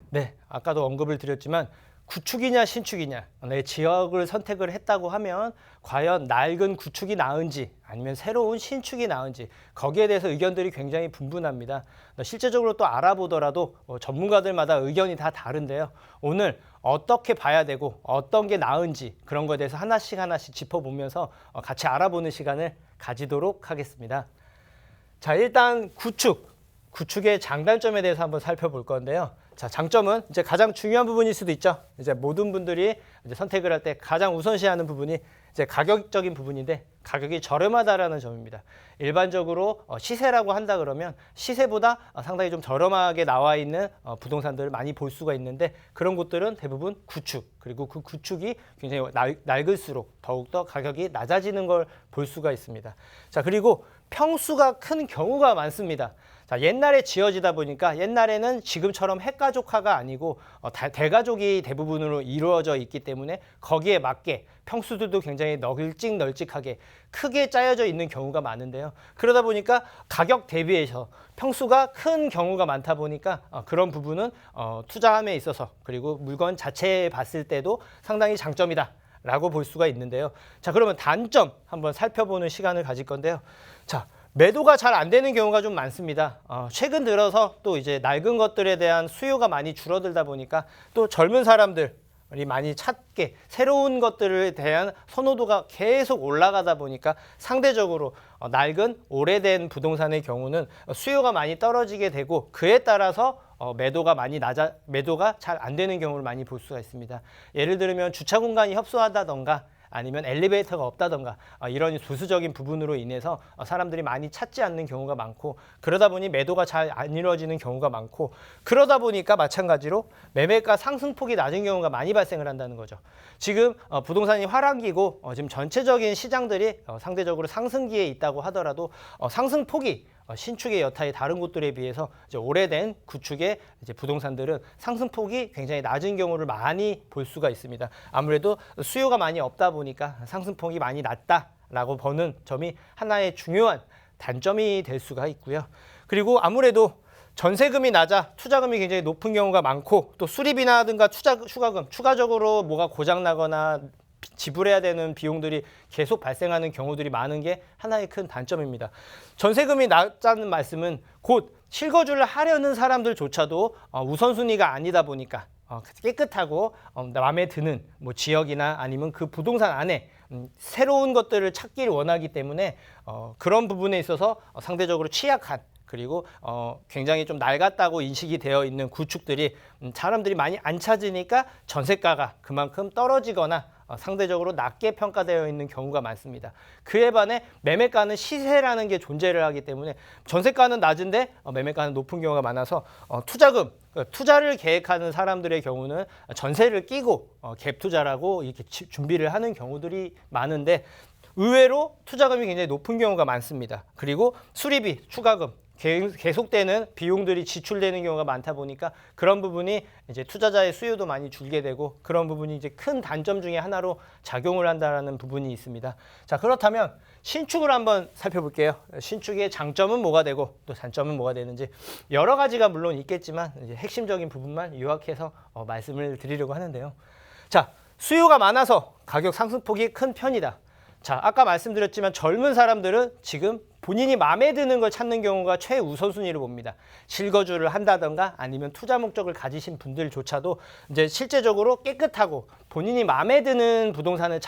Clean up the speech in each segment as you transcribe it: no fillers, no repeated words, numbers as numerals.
네, 아까도 언급을 드렸지만 구축이냐 신축이냐 내 지역을 선택을 했다고 하면 과연 낡은 구축이 나은지 아니면 새로운 신축이 나은지 거기에 대해서 의견들이 굉장히 분분합니다. 실제적으로 또 알아보더라도 전문가들마다 의견이 다 다른데요. 오늘 어떻게 봐야 되고 어떤 게 나은지 그런 거에 대해서 하나씩 짚어보면서 같이 알아보는 시간을 가지도록 하겠습니다. 자, 일단 구축의 장단점에 대해서 한번 살펴볼 건데요. 자, 장점은 이제 가장 중요한 부분일 수도 있죠. 이제 모든 분들이 이제 선택을 할 때 가장 우선시하는 부분이 이제 가격적인 부분인데 가격이 저렴하다라는 점입니다. 일반적으로 시세라고 한다 그러면 시세보다 상당히 좀 저렴하게 나와 있는 부동산들을 많이 볼 수가 있는데 그런 곳들은 대부분 구축 그리고 그 구축이 굉장히 낡을수록 더욱더 가격이 낮아지는 걸 볼 수가 있습니다. 자, 그리고 평수가 큰 경우가 많습니다. 자, 옛날에 지어지다 보니까 옛날에는 지금처럼 핵가족화가 아니고 대가족이 대부분으로 이루어져 있기 때문에 거기에 맞게 평수들도 굉장히 널찍널찍하게 크게 짜여져 있는 경우가 많은데요. 그러다 보니까 가격 대비해서 평수가 큰 경우가 많다 보니까 그런 부분은 투자함에 있어서 그리고 물건 자체에 봤을 때도 상당히 장점이다 라고 볼 수가 있는데요. 자, 그러면 단점 한번 살펴보는 시간을 가질 건데요. 자, 매도가 잘 안 되는 경우가 좀 많습니다. 최근 들어서 또 이제 낡은 것들에 대한 수요가 많이 줄어들다 보니까 또 젊은 사람들이 많이 찾게 새로운 것들에 대한 선호도가 계속 올라가다 보니까 상대적으로 낡은 오래된 부동산의 경우는 수요가 많이 떨어지게 되고 그에 따라서 매도가 잘 안 되는 경우를 많이 볼 수가 있습니다. 예를 들면 주차 공간이 협소하다던가 아니면 엘리베이터가 없다던가 이런 부수적인 부분으로 인해서 사람들이 많이 찾지 않는 경우가 많고 그러다 보니 매도가 잘 안 이루어지는 경우가 많고 그러다 보니까 마찬가지로 매매가 상승폭이 낮은 경우가 많이 발생을 한다는 거죠. 지금 부동산이 화랑기고 지금 전체적인 시장들이 상대적으로 상승기에 있다고 하더라도 상승폭이 신축의 여타의 다른 곳들에 비해서 이제 오래된 구축의 이제 부동산들은 상승폭이 굉장히 낮은 경우를 많이 볼 수가 있습니다. 아무래도 수요가 많이 없다 보니까 상승폭이 많이 낮다라고 보는 점이 하나의 중요한 단점이 될 수가 있고요. 그리고 아무래도 전세금이 낮아 투자금이 굉장히 높은 경우가 많고 또 수리비나든가 추가금, 추가적으로 뭐가 고장나거나 지불해야 되는 비용들이 계속 발생하는 경우들이 많은 게 하나의 큰 단점입니다. 전세금이 낮다는 말씀은 곧 실거주를 하려는 사람들조차도 우선순위가 아니다 보니까 깨끗하고 마음에 드는 뭐 지역이나 아니면 그 부동산 안에 새로운 것들을 찾기를 원하기 때문에 그런 부분에 있어서 상대적으로 취약한 그리고 굉장히 좀 낡았다고 인식이 되어 있는 구축들이 사람들이 많이 안 찾으니까 전세가가 그만큼 떨어지거나 상대적으로 낮게 평가되어 있는 경우가 많습니다. 그에 반해 매매가는 시세라는 게 존재를 하기 때문에 전세가는 낮은데 매매가는 높은 경우가 많아서 투자를 계획하는 사람들의 경우는 전세를 끼고 갭 투자라고 이렇게 준비를 하는 경우들이 많은데 의외로 투자금이 굉장히 높은 경우가 많습니다. 그리고 수리비, 추가금 계속되는 비용들이 지출되는 경우가 많다 보니까 그런 부분이 이제 투자자의 수요도 많이 줄게 되고 그런 부분이 이제 큰 단점 중에 하나로 작용을 한다는 부분이 있습니다. 자, 그렇다면 신축을 한번 살펴볼게요. 신축의 장점은 뭐가 되고 또 단점은 뭐가 되는지 여러 가지가 물론 있겠지만 이제 핵심적인 부분만 요약해서 말씀을 드리려고 하는데요. 자, 수요가 많아서 가격 상승폭이 큰 편이다. 자, 아까 말씀드렸지만 젊은 사람들은 지금 본인이 마음에 드는 걸 찾는 경우가 최우선순위로 봅니다. 실거주를 한다던가 아니면 투자 목적을 가지신 분들조차도 이제 실제적으로 깨끗하고 본인이 마음에 드는 부동산을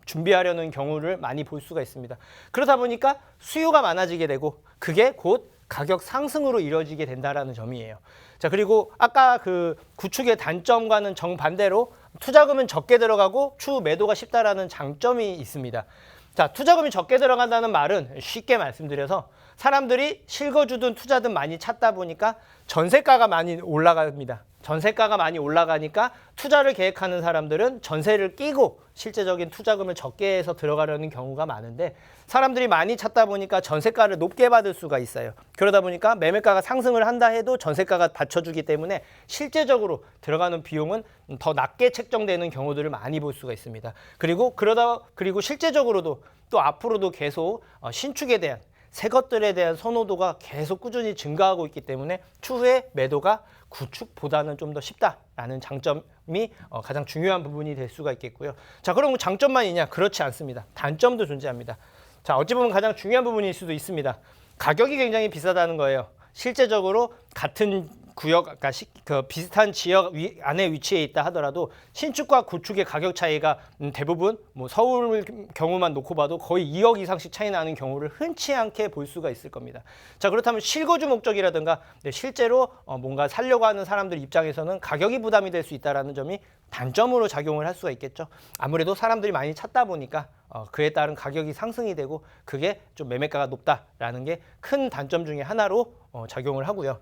준비하려는 경우를 많이 볼 수가 있습니다. 그러다 보니까 수요가 많아지게 되고 그게 곧 가격 상승으로 이루어지게 된다는 점이에요. 자, 그리고 아까 그 구축의 단점과는 정반대로 투자금은 적게 들어가고 추후 매도가 쉽다라는 장점이 있습니다. 자, 투자금이 적게 들어간다는 말은 쉽게 말씀드려서 사람들이 실거주든 투자든 많이 찾다 보니까 전세가가 많이 올라갑니다. 전세가가 많이 올라가니까 투자를 계획하는 사람들은 전세를 끼고 실제적인 투자금을 적게 해서 들어가려는 경우가 많은데 사람들이 많이 찾다 보니까 전세가를 높게 받을 수가 있어요. 그러다 보니까 매매가가 상승을 한다 해도 전세가가 받쳐주기 때문에 실제적으로 들어가는 비용은 더 낮게 책정되는 경우들을 많이 볼 수가 있습니다. 그리고 실제적으로도 또 앞으로도 계속 신축에 대한 새 것들에 대한 선호도가 계속 꾸준히 증가하고 있기 때문에 추후에 매도가 구축보다는 좀 더 쉽다라는 장점이 가장 중요한 부분이 될 수가 있겠고요. 자, 그럼 장점만 있냐? 그렇지 않습니다. 단점도 존재합니다. 자, 어찌 보면 가장 중요한 부분일 수도 있습니다. 가격이 굉장히 비싸다는 거예요. 실제적으로 같은 구역, 그러니까 그 비슷한 지역 안에 위치해 있다 하더라도 신축과 구축의 가격 차이가 대부분 뭐 서울 경우만 놓고 봐도 거의 2억 이상씩 차이 나는 경우를 흔치 않게 볼 수가 있을 겁니다. 자, 그렇다면 실거주 목적이라든가 실제로 뭔가 살려고 하는 사람들 입장에서는 가격이 부담이 될 수 있다는 점이 단점으로 작용을 할 수가 있겠죠. 아무래도 사람들이 많이 찾다 보니까 그에 따른 가격이 상승이 되고 그게 좀 매매가가 높다라는 게 큰 단점 중에 하나로 작용을 하고요.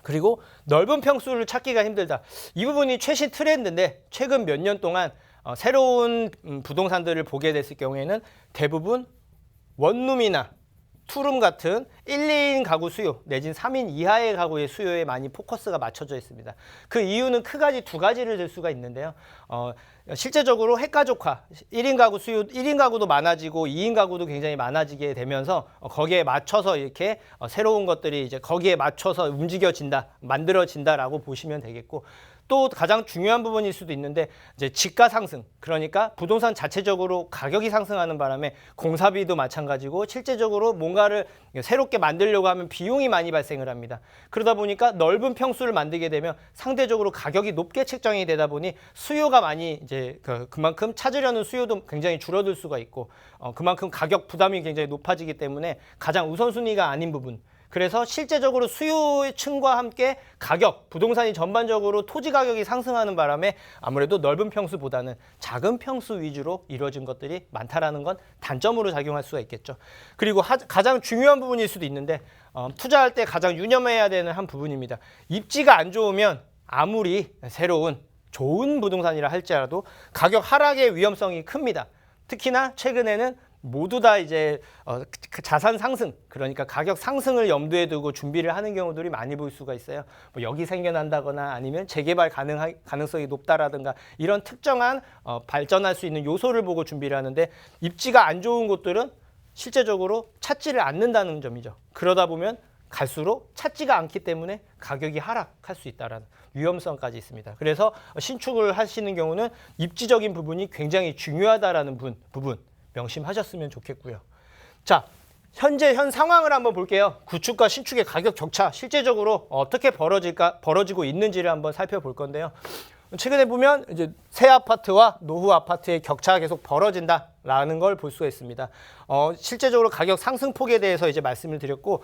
그리고 넓은 평수를 찾기가 힘들다. 이 부분이 최신 트렌드인데 최근 몇 년 동안 새로운 부동산들을 보게 됐을 경우에는 대부분 원룸이나 투룸 같은 1, 2인 가구 수요 내지는 3인 이하의 가구의 수요에 많이 포커스가 맞춰져 있습니다. 그 이유는 크게 두 가지를 들 수가 있는데요. 실제적으로 핵가족화, 1인 가구 수요, 1인 가구도 많아지고 2인 가구도 굉장히 많아지게 되면서 거기에 맞춰서 이렇게 새로운 것들이 이제 거기에 맞춰서 움직여진다, 만들어진다라고 보시면 되겠고, 또 가장 중요한 부분일 수도 있는데 이제 집가 상승, 그러니까 부동산 자체적으로 가격이 상승하는 바람에 공사비도 마찬가지고 실제적으로 뭔가를 새롭게 만들려고 하면 비용이 많이 발생을 합니다. 그러다 보니까 넓은 평수를 만들게 되면 상대적으로 가격이 높게 책정이 되다 보니 수요가 많이 이제 그만큼 찾으려는 수요도 굉장히 줄어들 수가 있고 그만큼 가격 부담이 굉장히 높아지기 때문에 가장 우선순위가 아닌 부분, 그래서 실제적으로 수요의 층과 함께 가격, 부동산이 전반적으로 토지 가격이 상승하는 바람에 아무래도 넓은 평수보다는 작은 평수 위주로 이루어진 것들이 많다라는 건 단점으로 작용할 수가 있겠죠. 그리고 가장 중요한 부분일 수도 있는데 투자할 때 가장 유념해야 되는 한 부분입니다. 입지가 안 좋으면 아무리 새로운 좋은 부동산이라 할지라도 가격 하락의 위험성이 큽니다. 특히나 최근에는 모두 다 이제 자산 상승, 그러니까 가격 상승을 염두에 두고 준비를 하는 경우들이 많이 볼 수가 있어요. 뭐 여기 생겨난다거나 아니면 재개발 가능성이 높다라든가 이런 특정한 발전할 수 있는 요소를 보고 준비를 하는데 입지가 안 좋은 곳들은 실제적으로 찾지를 않는다는 점이죠. 그러다 보면 갈수록 찾지가 않기 때문에 가격이 하락할 수 있다는 위험성까지 있습니다. 그래서 신축을 하시는 경우는 입지적인 부분이 굉장히 중요하다라는 부분 명심하셨으면 좋겠고요. 자, 현 상황을 한번 볼게요. 구축과 신축의 가격 격차 실제적으로 어떻게 벌어지고 있는지를 한번 살펴볼 건데요. 최근에 보면 이제 새 아파트와 노후 아파트의 격차가 계속 벌어진다라는 걸 볼 수가 있습니다. 실제적으로 가격 상승폭에 대해서 이제 말씀을 드렸고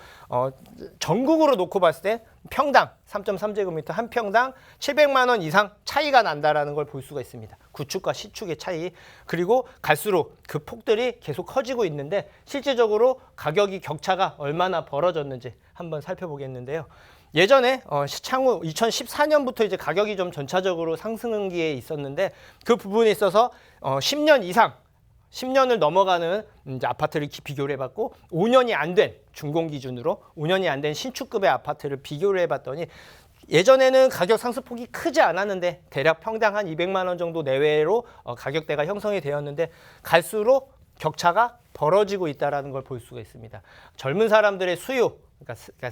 전국으로 놓고 봤을 때 평당 3.3제곱미터 한 평당 700만 원 이상 차이가 난다라는 걸 볼 수가 있습니다. 구축과 신축의 차이. 그리고 갈수록 그 폭들이 계속 커지고 있는데 실제적으로 가격이 격차가 얼마나 벌어졌는지 한번 살펴보겠는데요. 예전에 향후 2014년부터 이제 가격이 좀 전차적으로 상승기에 있었는데 그 부분에 있어서 10년 이상 10년을 넘어가는 이제 아파트를 비교를 해봤고 5년이 안 된 준공 기준으로 5년이 안 된 신축급의 아파트를 비교를 해봤더니 예전에는 가격 상승폭이 크지 않았는데 대략 평당 한 200만 원 정도 내외로 가격대가 형성이 되었는데 갈수록 격차가 벌어지고 있다는 걸 볼 수가 있습니다. 젊은 사람들의 수요, 그러니까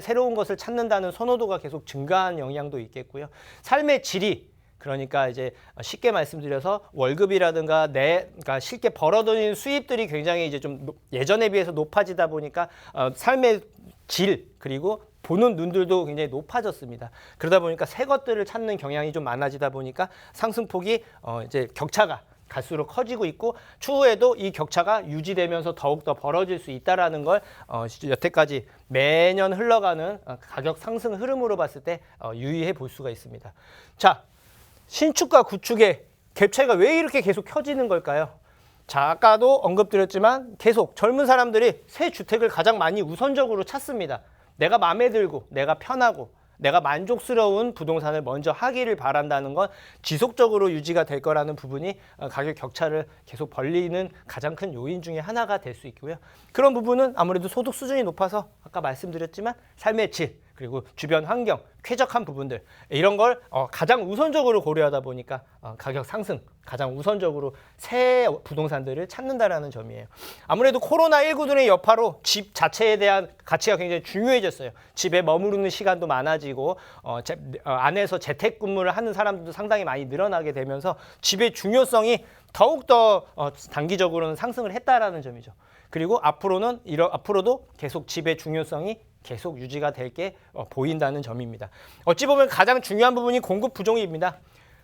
새로운 것을 찾는다는 선호도가 계속 증가한 영향도 있겠고요. 삶의 질이, 그러니까 이제 쉽게 말씀드려서 월급이라든가 그러니까 쉽게 벌어들이는 수입들이 굉장히 이제 좀 예전에 비해서 높아지다 보니까 삶의 질, 그리고 보는 눈들도 굉장히 높아졌습니다. 그러다 보니까 새 것들을 찾는 경향이 좀 많아지다 보니까 상승폭이 이제 격차가 갈수록 커지고 있고 추후에도 이 격차가 유지되면서 더욱더 벌어질 수 있다는 걸 여태까지 매년 흘러가는 가격 상승 흐름으로 봤을 때 유의해 볼 수가 있습니다. 자, 신축과 구축의 갭 차이가 왜 이렇게 계속 커지는 걸까요? 자, 아까도 언급드렸지만 계속 젊은 사람들이 새 주택을 가장 많이 우선적으로 찾습니다. 내가 마음에 들고 내가 편하고 내가 만족스러운 부동산을 먼저 하기를 바란다는 건 지속적으로 유지가 될 거라는 부분이 가격 격차를 계속 벌리는 가장 큰 요인 중에 하나가 될 수 있고요. 그런 부분은 아무래도 소득 수준이 높아서 아까 말씀드렸지만 삶의 질, 그리고 주변 환경, 쾌적한 부분들 이런 걸 가장 우선적으로 고려하다 보니까 가격 상승 가장 우선적으로 새 부동산들을 찾는다라는 점이에요. 아무래도 코로나19의 여파로 집 자체에 대한 가치가 굉장히 중요해졌어요. 집에 머무르는 시간도 많아지고 안에서 재택근무를 하는 사람들도 상당히 많이 늘어나게 되면서 집의 중요성이 더욱더 단기적으로는 상승을 했다라는 점이죠. 그리고 앞으로도 계속 집의 중요성이 계속 유지가 될 게 보인다는 점입니다. 어찌 보면 가장 중요한 부분이 공급 부족입니다.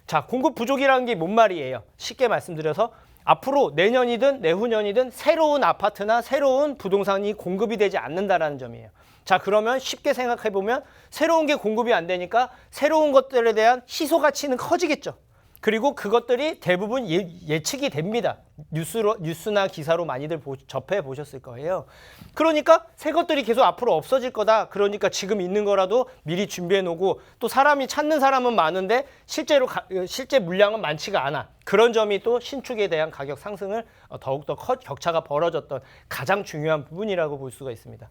자, 공급 부족이라는 게 뭔 말이에요? 쉽게 말씀드려서 앞으로 내년이든 내후년이든 새로운 아파트나 새로운 부동산이 공급이 되지 않는다라는 점이에요. 자, 그러면 쉽게 생각해 보면 새로운 게 공급이 안 되니까 새로운 것들에 대한 희소 가치는 커지겠죠. 그리고 그것들이 대부분 예측이 됩니다. 뉴스나 기사로 많이들 접해 보셨을 거예요. 그러니까 새 것들이 계속 앞으로 없어질 거다. 그러니까 지금 있는 거라도 미리 준비해 놓고 또 사람이 찾는 사람은 많은데 실제 물량은 많지가 않아. 그런 점이 또 신축에 대한 가격 상승을 더욱더 격차가 벌어졌던 가장 중요한 부분이라고 볼 수가 있습니다.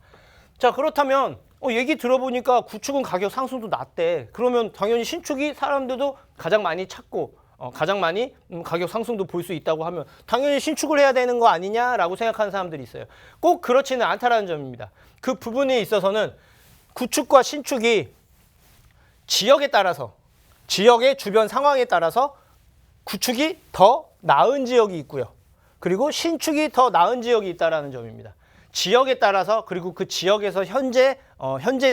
자, 그렇다면 얘기 들어보니까 구축은 가격 상승도 낮대. 그러면 당연히 신축이 사람들도 가장 많이 찾고 가장 많이 가격 상승도 볼 수 있다고 하면 당연히 신축을 해야 되는 거 아니냐라고 생각하는 사람들이 있어요. 꼭 그렇지는 않다라는 점입니다. 그 부분에 있어서는 구축과 신축이 지역에 따라서 지역의 주변 상황에 따라서 구축이 더 나은 지역이 있고요. 그리고 신축이 더 나은 지역이 있다라는 점입니다. 지역에 따라서 그리고 그 지역에서 현재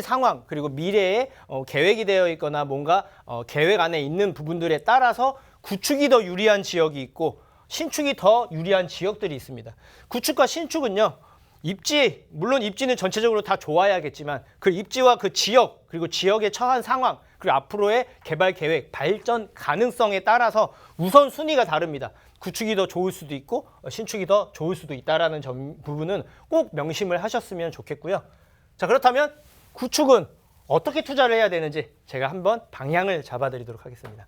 상황 그리고 미래에 계획이 되어 있거나 뭔가 계획 안에 있는 부분들에 따라서 구축이 더 유리한 지역이 있고 신축이 더 유리한 지역들이 있습니다. 구축과 신축은요. 물론 입지는 전체적으로 다 좋아야겠지만 그 입지와 그 지역 그리고 지역의 처한 상황 그리고 앞으로의 개발 계획, 발전 가능성에 따라서 우선순위가 다릅니다. 구축이 더 좋을 수도 있고 신축이 더 좋을 수도 있다라는 부분은 꼭 명심을 하셨으면 좋겠고요. 자, 그렇다면 구축은 어떻게 투자를 해야 되는지 제가 한번 방향을 잡아드리도록 하겠습니다.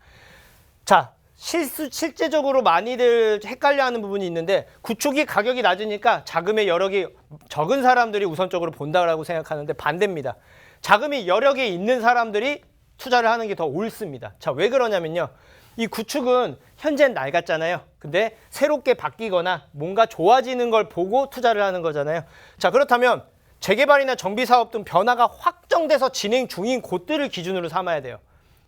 자, 실제적으로 많이들 헷갈려하는 부분이 있는데 구축이 가격이 낮으니까 자금의 여력이 적은 사람들이 우선적으로 본다라고 생각하는데 반대입니다. 자금이 여력이 있는 사람들이 투자를 하는 게 더 옳습니다. 자, 왜 그러냐면요. 이 구축은 현재는 낡았잖아요. 근데 새롭게 바뀌거나 뭔가 좋아지는 걸 보고 투자를 하는 거잖아요. 자, 그렇다면 재개발이나 정비사업 등 변화가 확정돼서 진행 중인 곳들을 기준으로 삼아야 돼요.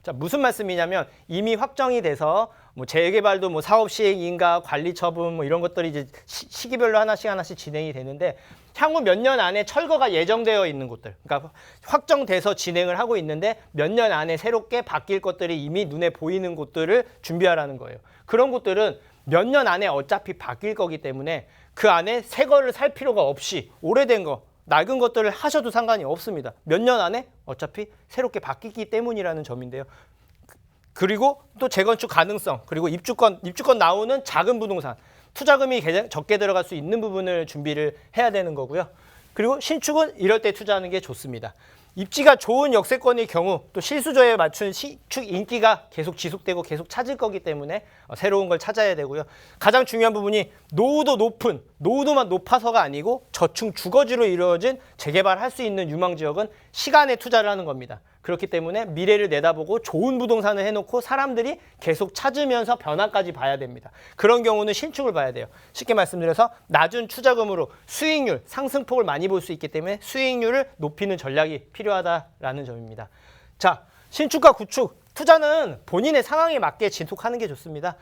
자, 무슨 말씀이냐면 이미 확정이 돼서 재개발도 사업 시행인가 관리 처분 이런 것들이 이제 시기별로 하나씩 진행이 되는데 향후 몇 년 안에 철거가 예정되어 있는 곳들, 그러니까 확정돼서 진행을 하고 있는데 몇 년 안에 새롭게 바뀔 것들이 이미 눈에 보이는 곳들을 준비하라는 거예요. 그런 곳들은 몇 년 안에 어차피 바뀔 거기 때문에 그 안에 새 거를 살 필요가 없이 오래된 거, 낡은 것들을 하셔도 상관이 없습니다. 몇 년 안에 어차피 새롭게 바뀌기 때문이라는 점인데요. 그리고 또 재건축 가능성, 그리고 입주권 나오는 작은 부동산, 투자금이 적게 들어갈 수 있는 부분을 준비를 해야 되는 거고요. 그리고 신축은 이럴 때 투자하는 게 좋습니다. 입지가 좋은 역세권의 경우 또 실수조에 맞춘 신축 인기가 계속 지속되고 계속 찾을 거기 때문에 새로운 걸 찾아야 되고요. 가장 중요한 부분이 노후도만 높아서가 아니고 저층 주거지로 이루어진 재개발할 수 있는 유망지역은 시간에 투자를 하는 겁니다. 그렇기 때문에 미래를 내다보고 좋은 부동산을 해놓고 사람들이 계속 찾으면서 변화까지 봐야 됩니다. 그런 경우는 신축을 봐야 돼요. 쉽게 말씀드려서 낮은 투자금으로 수익률, 상승폭을 많이 볼 수 있기 때문에 수익률을 높이는 전략이 필요하다라는 점입니다. 자, 신축과 구축, 투자는 본인의 상황에 맞게 진행하는 게 좋습니다.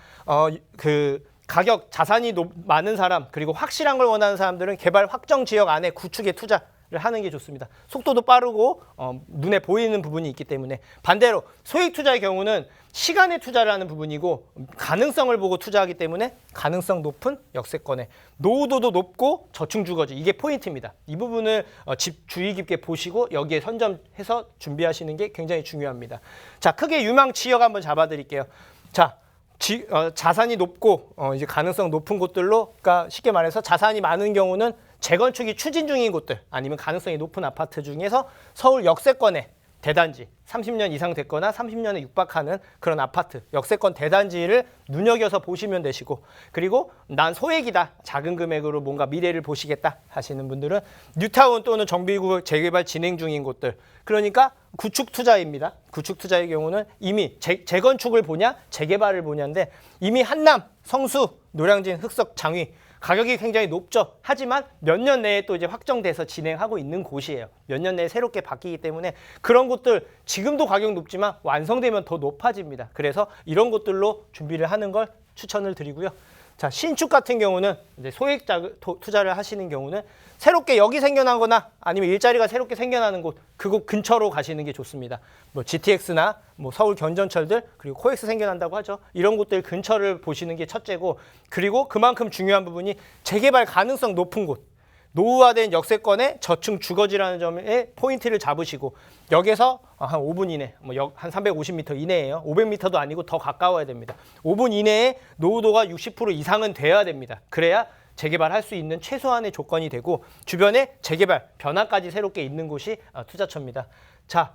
가격, 자산이 많은 사람, 그리고 확실한 걸 원하는 사람들은 개발 확정 지역 안에 구축에 투자 하는 게 좋습니다. 속도도 빠르고 눈에 보이는 부분이 있기 때문에 반대로 소액 투자의 경우는 시간에 투자를 하는 부분이고 가능성을 보고 투자하기 때문에 가능성 높은 역세권에 노후도도 높고 저층 주거지 이게 포인트입니다. 이 부분을 주의 깊게 보시고 여기에 선점해서 준비하시는 게 굉장히 중요합니다. 자, 크게 유망 지역 한번 잡아드릴게요. 자, 자산이 높고 이제 가능성 높은 곳들로, 그러니까 쉽게 말해서 자산이 많은 경우는 재건축이 추진 중인 곳들 아니면 가능성이 높은 아파트 중에서 서울 역세권에 대단지, 30년 이상 됐거나 30년에 육박하는 그런 아파트, 역세권 대단지를 눈여겨서 보시면 되시고, 그리고 난 소액이다, 작은 금액으로 뭔가 미래를 보시겠다 하시는 분들은 뉴타운 또는 정비구역 재개발 진행 중인 곳들, 그러니까 구축 투자입니다. 구축 투자의 경우는 이미 재건축을 보냐 재개발을 보냐인데, 이미 한남, 성수, 노량진, 흑석, 장위 가격이 굉장히 높죠. 하지만 몇 년 내에 또 이제 확정돼서 진행하고 있는 곳이에요. 몇 년 내에 새롭게 바뀌기 때문에 그런 곳들 지금도 가격 높지만 완성되면 더 높아집니다. 그래서 이런 곳들로 준비를 하는 걸 추천을 드리고요. 자, 신축 같은 경우는 이제 소액 투자를 하시는 경우는 새롭게 여기 생겨나거나 아니면 일자리가 새롭게 생겨나는 곳, 그곳 근처로 가시는 게 좋습니다. 뭐 GTX나 뭐 서울 견전철들, 그리고 코엑스 생겨난다고 하죠. 이런 곳들 근처를 보시는 게 첫째고, 그리고 그만큼 중요한 부분이 재개발 가능성 높은 곳, 노후화된 역세권의 저층 주거지라는 점에 포인트를 잡으시고, 여기서 한 5분 이내, 한 350m 이내예요. 500m도 아니고 더 가까워야 됩니다. 5분 이내에 노후도가 60% 이상은 돼야 됩니다. 그래야 재개발할 수 있는 최소한의 조건이 되고, 주변에 재개발, 변화까지 새롭게 있는 곳이 투자처입니다. 자,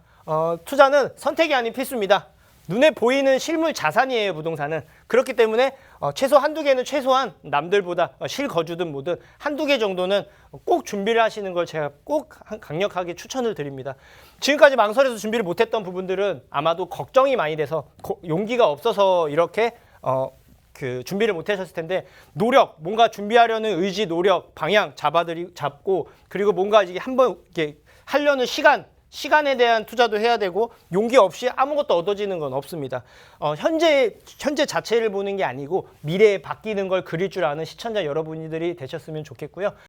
투자는 선택이 아닌 필수입니다. 눈에 보이는 실물 자산이에요, 부동산은. 그렇기 때문에 최소 한두 개는 최소한 남들보다 실거주든 뭐든 한두 개 정도는 꼭 준비를 하시는 걸 제가 꼭 강력하게 추천을 드립니다. 지금까지 망설여서 준비를 못했던 부분들은 아마도 걱정이 많이 돼서 용기가 없어서 이렇게 준비를 못 하셨을 텐데, 노력, 뭔가 준비하려는 의지, 노력, 방향 잡고, 그리고 뭔가 이게 한번 이렇게 하려는 시간에 대한 투자도 해야 되고, 용기 없이 아무것도 얻어지는 건 없습니다. 현재 자체를 보는 게 아니고 미래에 바뀌는 걸 그릴 줄 아는 시청자 여러분들이 되셨으면 좋겠고요.